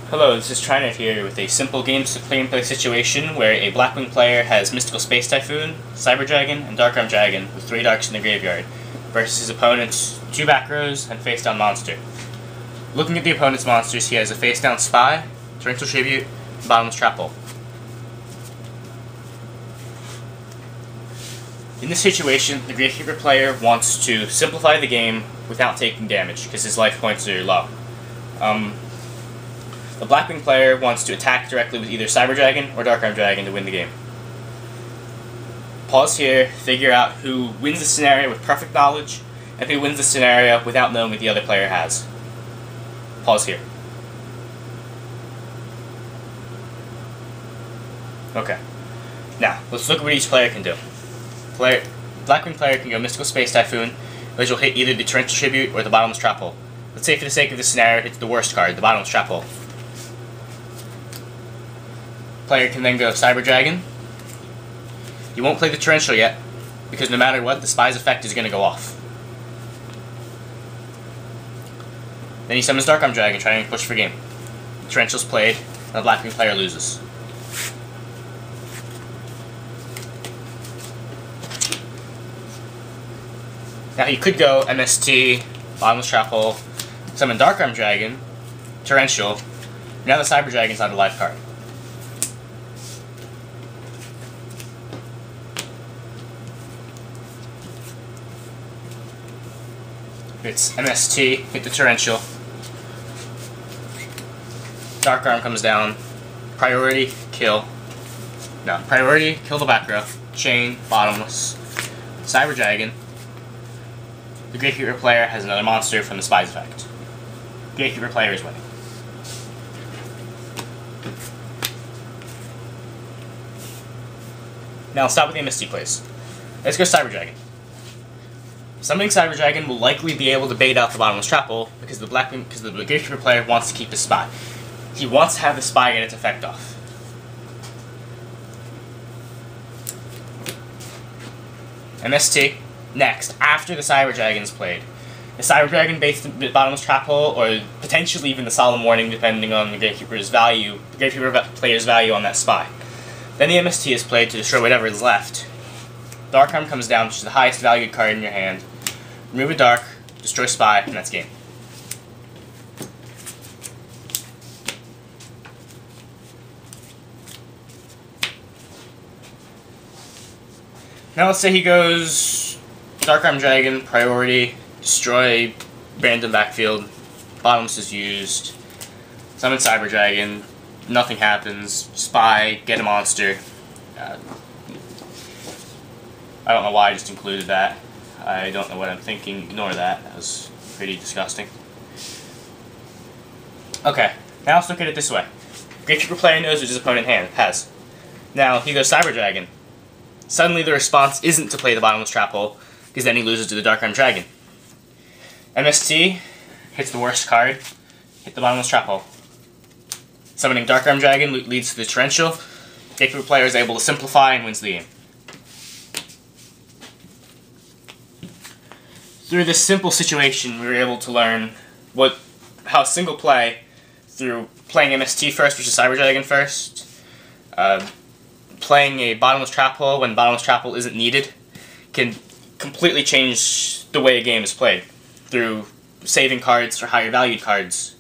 Hello, this is Trynet here with a simple gameplay situation where a Blackwing player has Mystical Space Typhoon, Cyber Dragon, and Dark Arm Dragon with 3 darks in the graveyard, versus his opponent's 2 back rows and face-down monster. Looking at the opponent's monsters, he has a face-down Spy, Torrential Tribute, and Bottomless Trap Hole. In this situation, the Gravekeeper player wants to simplify the game without taking damage, because his life points are low. The Blackwing player wants to attack directly with either Cyber Dragon or Dark Arm Dragon to win the game. Pause here, figure out who wins the scenario with perfect knowledge, and who wins the scenario without knowing what the other player has. Pause here. Okay. Now, let's look at what each player can do. Blackwing player can go Mystical Space Typhoon, which will hit either the Torrential Tribute or the Bottomless Trap Hole. Let's say for the sake of this scenario, it hits the worst card, the Bottomless Trap Hole. Player can then go Cyber Dragon. You won't play the Torrential yet, because no matter what, the Spy's effect is going to go off. Then he summons Dark Arm Dragon, trying to push for game. The Torrential's played, and the Blackwing player loses. Now he could go MST, Bottomless Trap Hole, summon Dark Arm Dragon, Torrential. Now the Cyber Dragon's not a live card. It's MST, hit the Torrential. Dark Arm comes down. Priority, kill. No, priority, kill the back row. Chain, Bottomless. Cyber Dragon. The Gravekeeper player has another monster from the Spy's effect. Gravekeeper player is winning. Now let's stop with the MST plays. Let's go Cyber Dragon. Summoning Cyber Dragon will likely be able to bait out the Bottomless Trap Hole because the Gravekeeper player wants to keep his Spy. He wants to have the Spy get its effect off. MST. Next, after the Cyber Dragon is played. The Cyber Dragon baits the Bottomless Trap Hole, or potentially even the Solemn Warning, depending on the Gravekeeper player's value on that Spy. Then the MST is played to destroy whatever is left. Dark Arm comes down, which is the highest valued card in your hand. Remove a Dark, destroy Spy, and that's game. Now let's say he goes Dark Arm Dragon, priority, destroy random backfield, Bottomless is used, summon Cyber Dragon, nothing happens, Spy, get a monster. I don't know why I just included that. I don't know what I'm thinking. Ignore that. That was pretty disgusting. Okay, now let's look at it this way. Gravekeeper player knows what his opponent has. Now, he goes Cyber Dragon. Suddenly the response isn't to play the Bottomless Trap Hole, because then he loses to the Dark Arm Dragon. MST hits the worst card, hit the Bottomless Trap Hole. Summoning Dark Arm Dragon leads to the Torrential. Gravekeeper player is able to simplify and wins the game. Through this simple situation, we were able to learn how single play, through playing MST first versus Cyber Dragon first, playing a Bottomless Trap Hole when Bottomless Trap Hole isn't needed, can completely change the way a game is played, through saving cards for higher valued cards